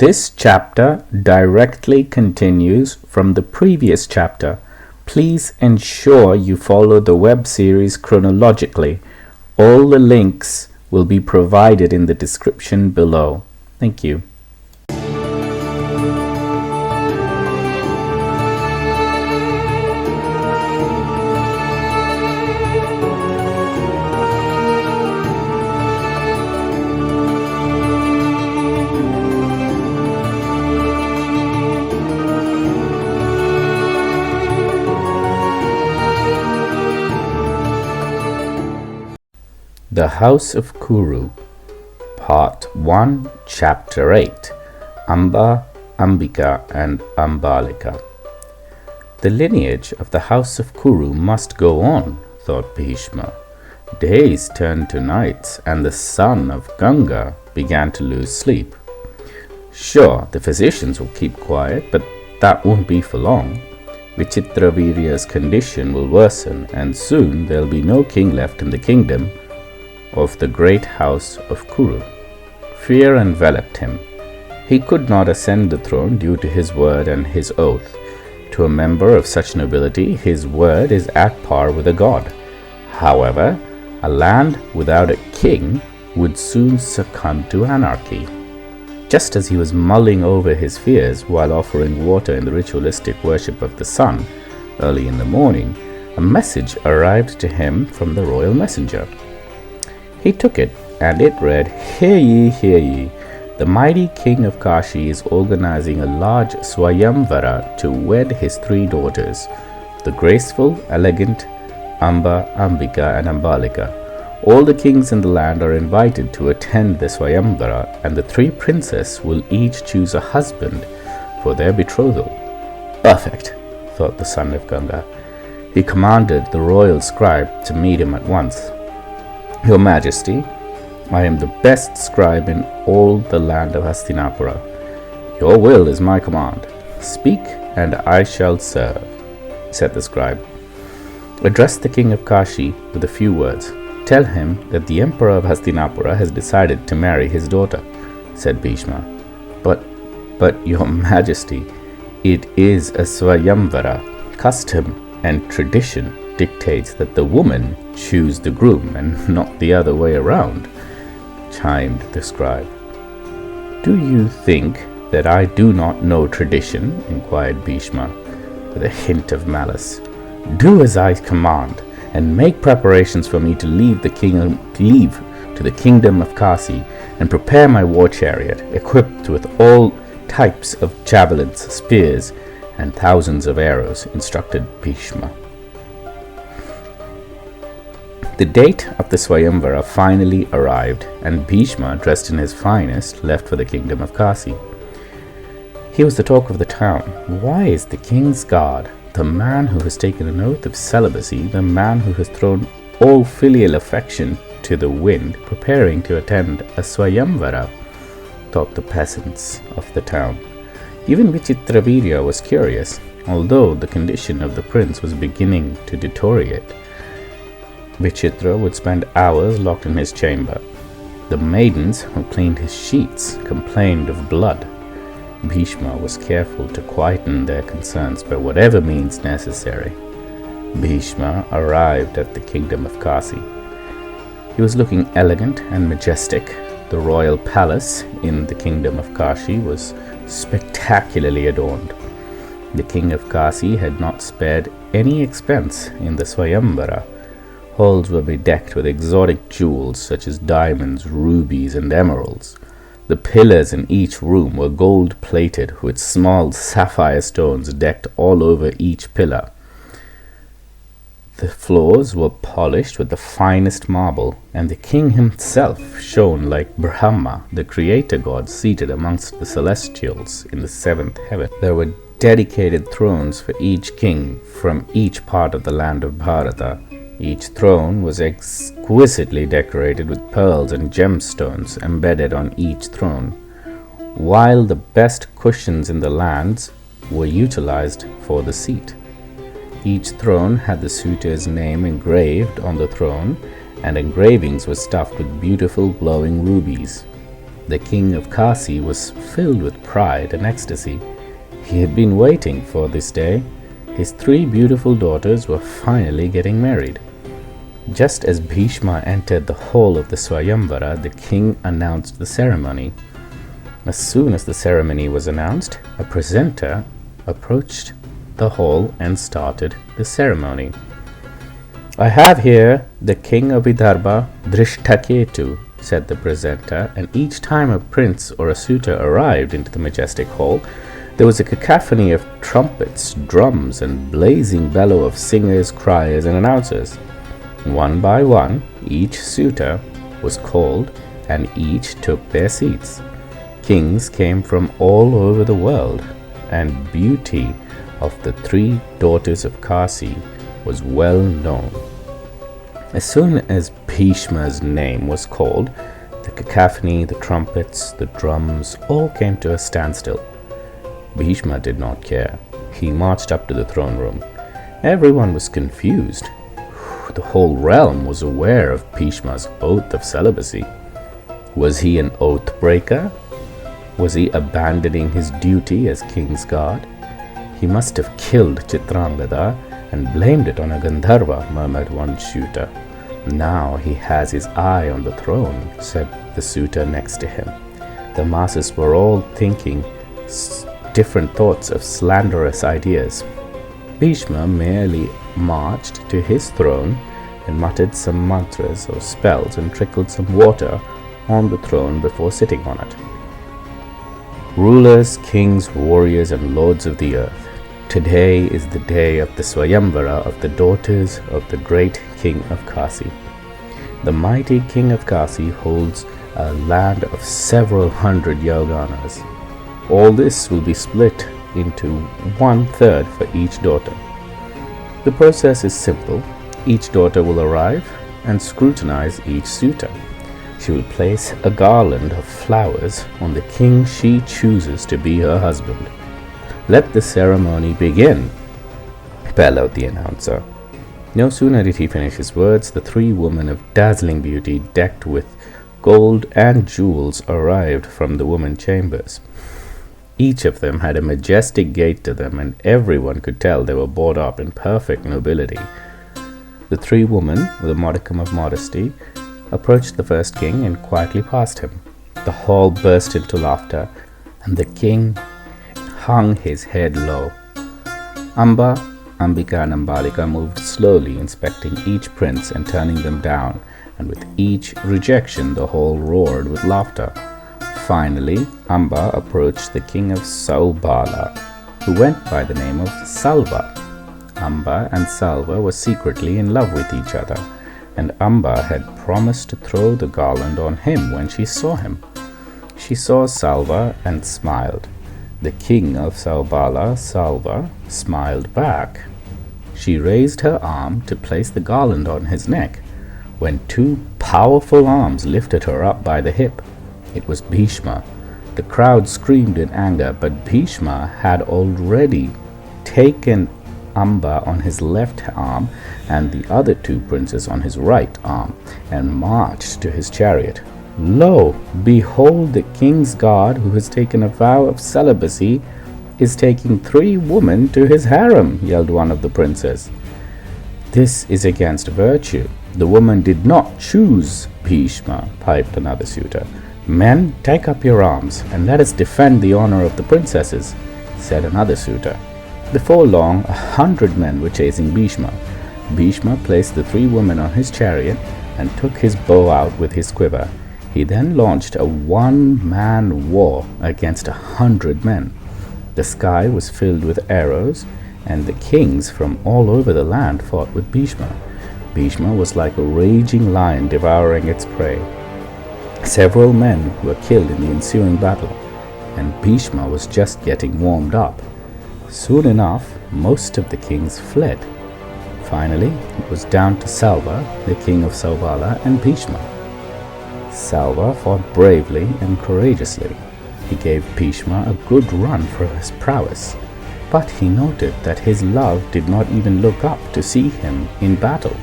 This chapter directly continues from the previous chapter. Please ensure you follow the web series chronologically. All the links will be provided in the description below. Thank you. The House of Kuru, Part 1, Chapter 8, Amba, Ambika and Ambalika. The lineage of the House of Kuru must go on, thought Bhishma. Days turned to nights, and the son of Ganga began to lose sleep. Sure, the physicians will keep quiet, but that won't be for long. Vichitravirya's condition will worsen, and soon there'll be no king left in the kingdom of the great house of Kuru. Fear enveloped him. He could not ascend the throne due to his word and his oath. To a member of such nobility, his word is at par with a god. However, a land without a king would soon succumb to anarchy. Just as he was mulling over his fears while offering water in the ritualistic worship of the sun early in the morning, a message arrived to him from the royal messenger. He took it, and it read, "Hear ye, hear ye. The mighty king of Kashi is organizing a large swayamvara to wed his 3 daughters, the graceful, elegant Amba, Ambika and Ambalika. All the kings in the land are invited to attend the swayamvara, and the 3 princes will each choose a husband for their betrothal." Perfect, thought the son of Ganga. He commanded the royal scribe to meet him at once. "Your Majesty, I am the best scribe in all the land of Hastinapura. Your will is my command. Speak, and I shall serve," said the scribe. "Address the king of Kashi with a few words. Tell him that the emperor of Hastinapura has decided to marry his daughter," said Bhishma. But, Your Majesty, it is a swayamvara. Custom and tradition dictates that the woman choose the groom and not the other way around," chimed the scribe. "Do you think that I do not know tradition?" inquired Bhishma, with a hint of malice. "Do as I command, and make preparations for me to leave to the kingdom of Kasi and prepare my war chariot, equipped with all types of javelins, spears, and thousands of arrows," instructed Bhishma. The date of the swayamvara finally arrived, and Bhishma, dressed in his finest, left for the kingdom of Kasi. He was the talk of the town. Why is the king's guard, the man who has taken an oath of celibacy, the man who has thrown all filial affection to the wind, preparing to attend a swayamvara? Thought the peasants of the town. Even Vichitravirya was curious, although the condition of the prince was beginning to deteriorate. Vichitra would spend hours locked in his chamber. The maidens who cleaned his sheets complained of blood. Bhishma was careful to quieten their concerns by whatever means necessary. Bhishma arrived at the kingdom of Kasi. He was looking elegant and majestic. The royal palace in the kingdom of Kashi was spectacularly adorned. The king of Kasi had not spared any expense in the swayamvara. Halls were bedecked with exotic jewels such as diamonds, rubies, and emeralds. The pillars in each room were gold-plated with small sapphire stones decked all over each pillar. The floors were polished with the finest marble, and the king himself shone like Brahma, the creator god seated amongst the celestials in the 7th heaven. There were dedicated thrones for each king from each part of the land of Bharata. Each throne was exquisitely decorated with pearls and gemstones embedded on each throne, while the best cushions in the lands were utilized for the seat. Each throne had the suitor's name engraved on the throne, and engravings were stuffed with beautiful glowing rubies. The king of Kasi was filled with pride and ecstasy. He had been waiting for this day. His 3 beautiful daughters were finally getting married. Just as Bhishma entered the hall of the swayamvara, the king announced the ceremony. As soon as the ceremony was announced, a presenter approached the hall and started the ceremony. "I have here the king of Vidarbha, Drishtaketu," said the presenter, and each time a prince or a suitor arrived into the majestic hall, there was a cacophony of trumpets, drums, and blazing bellow of singers, criers, and announcers. One by one, each suitor was called, and each took their seats. Kings came from all over the world, and beauty of the 3 daughters of Kasi was well known. As soon as Bhishma's name was called, the cacophony, the trumpets, the drums all came to a standstill. Bhishma did not care. He marched up to the throne room. Everyone was confused. The whole realm was aware of Bhishma's oath of celibacy. Was he an oath breaker? Was he abandoning his duty as king's guard? He must have killed Chitrangada and blamed it on a Gandharva, murmured one suitor. "Now he has his eye on the throne," said the suitor next to him. The masses were all thinking different thoughts of slanderous ideas. Bhishma merely marched to his throne and muttered some mantras or spells and trickled some water on the throne before sitting on it. Rulers, kings, warriors, and lords of the earth, today is the day of the swayamvara of the daughters of the great king of Kasi. The mighty king of Kasi holds a land of several hundred yoganas. All this will be split into 1/3 for each daughter. The process is simple. Each daughter will arrive and scrutinize each suitor. She will place a garland of flowers on the king she chooses to be her husband. "Let the ceremony begin," bellowed the announcer. No sooner did he finish his words, the 3 women of dazzling beauty, decked with gold and jewels, arrived from the women chambers. Each of them had a majestic gait to them, and everyone could tell they were brought up in perfect nobility. The 3 women, with a modicum of modesty, approached the first king and quietly passed him. The hall burst into laughter, and the king hung his head low. Amba, Ambika, and Ambalika moved slowly, inspecting each prince and turning them down, and with each rejection the hall roared with laughter. Finally, Amba approached the king of Saubala, who went by the name of Salva. Amba and Salva were secretly in love with each other, and Amba had promised to throw the garland on him when she saw him. She saw Salva and smiled. The king of Saubala, Salva, smiled back. She raised her arm to place the garland on his neck, when 2 powerful arms lifted her up by the hip. It was Bhishma. The crowd screamed in anger, but Bhishma had already taken Amba on his left arm and the other 2 princes on his right arm and marched to his chariot. "Lo, behold, the king's guard, who has taken a vow of celibacy, is taking 3 women to his harem," yelled one of the princes. "This is against virtue. The woman did not choose Bhishma," piped another suitor. "Men, take up your arms, and let us defend the honor of the princesses," said another suitor. Before long, 100 men were chasing Bhishma. Bhishma placed the 3 women on his chariot and took his bow out with his quiver. He then launched a one-man war against 100 men. The sky was filled with arrows, and the kings from all over the land fought with Bhishma. Bhishma was like a raging lion devouring its prey. Several men were killed in the ensuing battle, and Bhishma was just getting warmed up. Soon enough, most of the kings fled. Finally, it was down to Salva, the king of Saubala, and Bhishma. Salva fought bravely and courageously. He gave Bhishma a good run for his prowess, but he noted that his love did not even look up to see him in battle.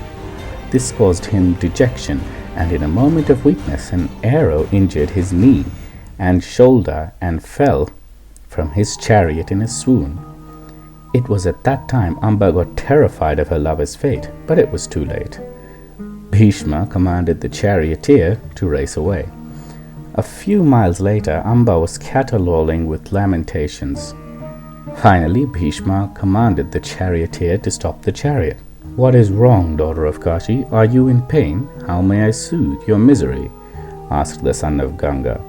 This caused him dejection, and in a moment of weakness an arrow injured his knee, and shoulder and fell from his chariot in a swoon. It was at that time Amba got terrified of her lover's fate, but it was too late. Bhishma commanded the charioteer to race away. A few miles later, Amba was caterwauling with lamentations. Finally, Bhishma commanded the charioteer to stop the chariot. "What is wrong, daughter of Kashi? Are you in pain? How may I soothe your misery?" asked the son of Ganga.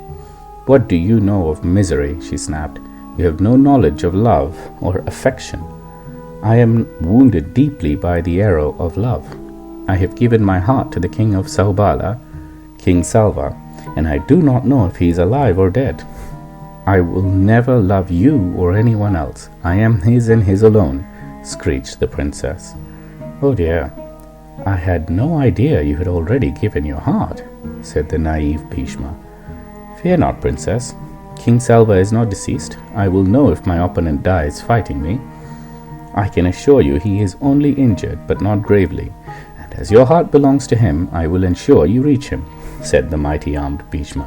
"What do you know of misery?" she snapped. "You have no knowledge of love or affection. I am wounded deeply by the arrow of love. I have given my heart to the king of Saubala, King Salva, and I do not know if he is alive or dead. I will never love you or anyone else. I am his and his alone," screeched the princess. "Oh dear, I had no idea you had already given your heart," said the naive Bhishma. "Fear not, princess. King Salva is not deceased. I will know if my opponent dies fighting me. I can assure you he is only injured, but not gravely, and as your heart belongs to him, I will ensure you reach him," said the mighty armed Bhishma.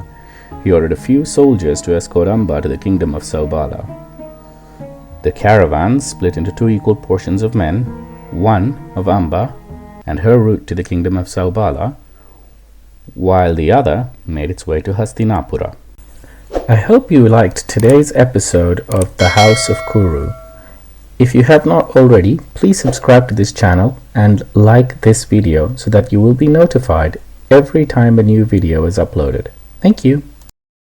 He ordered a few soldiers to escort Amba to the kingdom of Saubala. The caravan split into 2 equal portions of men, one of Amba and her route to the kingdom of Saubala, while the other made its way to Hastinapura. I hope you liked today's episode of The House of Kuru. If you have not already, please subscribe to this channel and like this video so that you will be notified every time a new video is uploaded. Thank you.